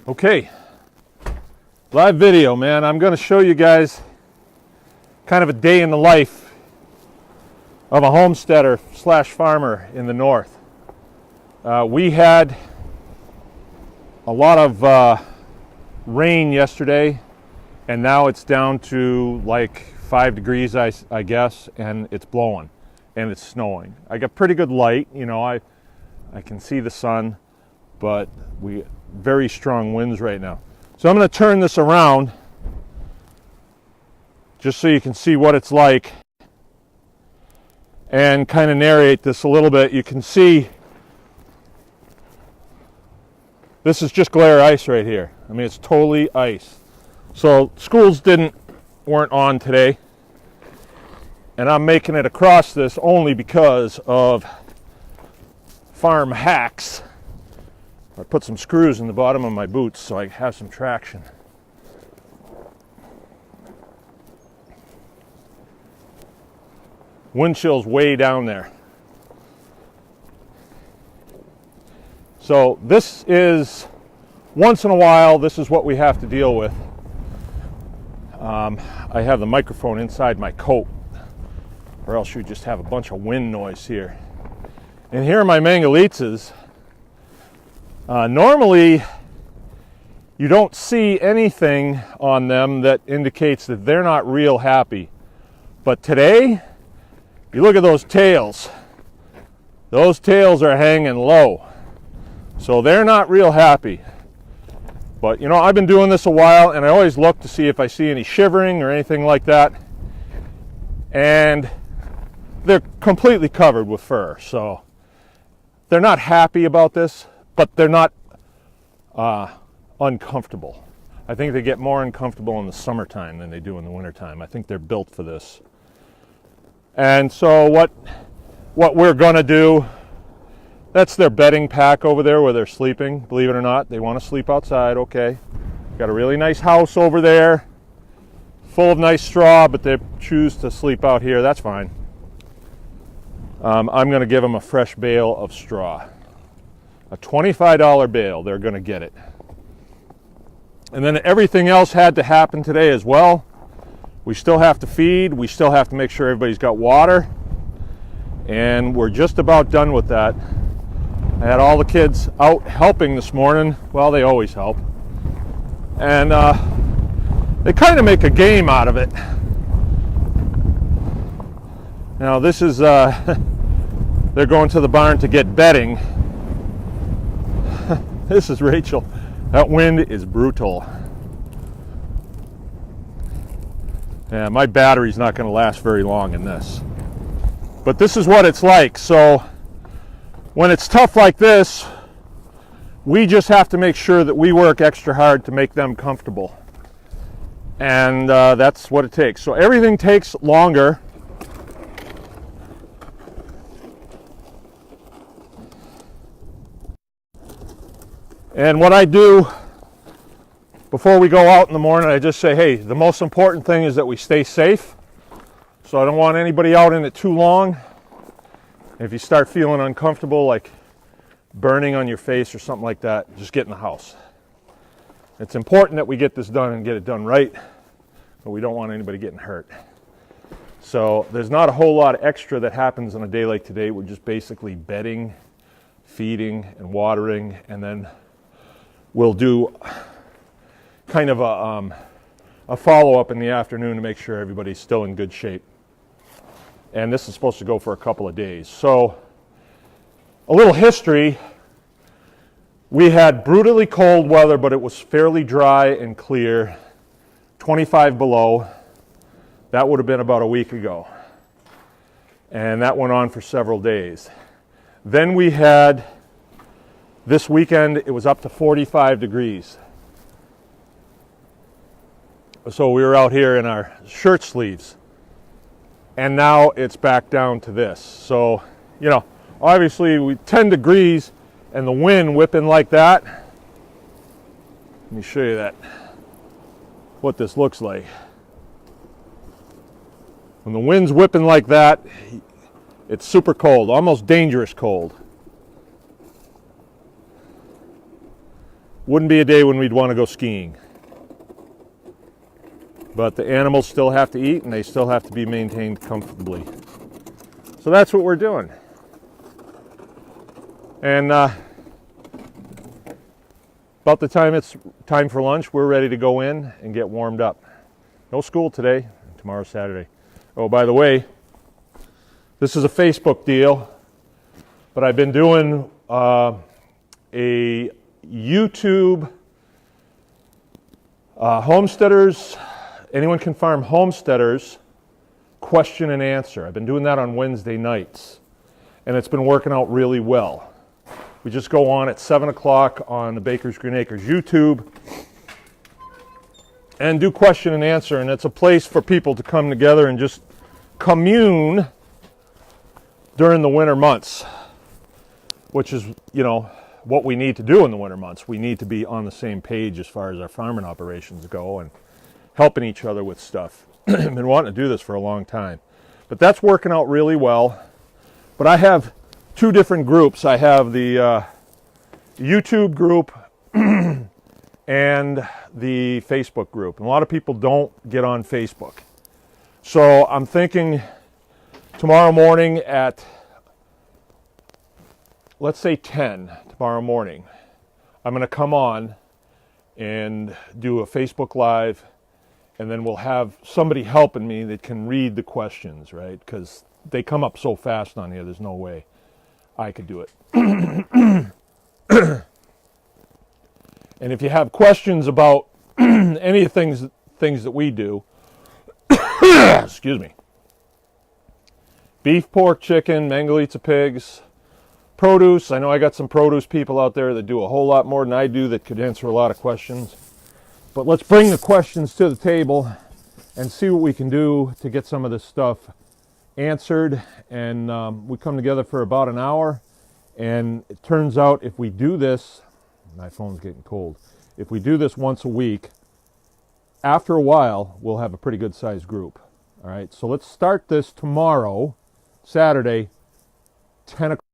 Okay, live video, man. I'm going to show you guys kind of a day in the life of a homesteader slash farmer in the north. We had a lot of rain yesterday, and now it's down to like 5 degrees, I guess, and it's blowing and it's snowing. I got pretty good light, you know, I can see the sun, but we very strong winds right now. So I'm going to turn this around just so you can see what it's like and kind of narrate this a little bit. You can see this is just glare ice right here. I mean, it's totally ice. So schools weren't on today, and I'm making it across this only because of farm hacks. I put some screws in the bottom of my boots so I have some traction. Wind chill's way down there. So this is, once in a while, this is what we have to deal with. I have the microphone inside my coat, or else you just have a bunch of wind noise here. And here are my mangalitzas. Normally, you don't see anything on them that indicates that they're not real happy. But today, you look at those tails. Those tails are hanging low. So they're not real happy. But you know, I've been doing this a while, and I always look to see if I see any shivering or anything like that. And they're completely covered with fur. So they're not happy about this, but they're not uncomfortable. I think they get more uncomfortable in the summertime than they do in the wintertime. I think they're built for this. And so what we're gonna do, that's their bedding pack over there where they're sleeping. Believe it or not, they want to sleep outside. Okay, got a really nice house over there full of nice straw, but they choose to sleep out here. That's fine. I'm gonna give them a fresh bale of straw. A $25 bale, they're going to get it. And then everything else had to happen today as well. We still have to feed. We still have to make sure everybody's got water. And we're just about done with that. I had all the kids out helping this morning. Well, they always help. And they kind of make a game out of it. Now this is, they're going to the barn to get bedding. This is Rachel. That wind is brutal. Yeah, my battery's not going to last very long in this. But this is what it's like. So when it's tough like this, we just have to make sure that we work extra hard to make them comfortable. And that's what it takes. So everything takes longer. And what I do before we go out in the morning, I just say, hey, the most important thing is that we stay safe. So I don't want anybody out in it too long. If you start feeling uncomfortable, like burning on your face or something like that, just get in the house. It's important that we get this done and get it done right, but we don't want anybody getting hurt. So there's not a whole lot of extra that happens on a day like today. We're just basically bedding, feeding, and watering, and then we'll do kind of a follow-up in the afternoon to make sure everybody's still in good shape. And this is supposed to go for a couple of days. So a little history. We had brutally cold weather, but it was fairly dry and clear, 25 below. That would have been about a week ago. And that went on for several days. Then we had, this weekend, it was up to 45 degrees. So we were out here in our shirt sleeves. And now it's back down to this. So, you know, obviously we 10 degrees and the wind whipping like that. Let me show you that, what this looks like. When the wind's whipping like that, it's super cold, almost dangerous cold. wouldn't be a day when we'd want to go skiing. But the animals still have to eat and they still have to be maintained comfortably. So that's what we're doing. And about the time it's time for lunch, we're ready to go in and get warmed up. No school today. Tomorrow's Saturday. Oh, by the way, this is a Facebook deal, but I've been doing a YouTube homesteaders, anyone can farm homesteaders question and answer. I've been doing that on Wednesday nights, and it's been working out really well. We just go on at 7 o'clock on the Baker's Green Acres YouTube and do question and answer, and it's a place for people to come together and just commune during the winter months, which is, you know, what we need to do in the winter months. We need to be on the same page as far as our farming operations go and helping each other with stuff. I've been wanting to do this for a long time, but that's working out really well. But I have two different groups. I have the YouTube group and the Facebook group. And a lot of people don't get on Facebook. So I'm thinking tomorrow morning at, let's say 10 tomorrow morning, I'm going to come on and do a Facebook Live, and then we'll have somebody helping me that can read the questions, right? Because they come up so fast on here, there's no way I could do it. And if you have questions about any of the things that we do, excuse me, beef, pork, chicken, mangalitsa pigs, produce. I know I got some produce people out there that do a whole lot more than I do that could answer a lot of questions. But let's bring the questions to the table and see what we can do to get some of this stuff answered. And we come together for about an hour. And it turns out if we do this, my phone's getting cold. If we do this once a week, after a while, we'll have a pretty good sized group. All right, so let's start this tomorrow, Saturday, 10 o'clock.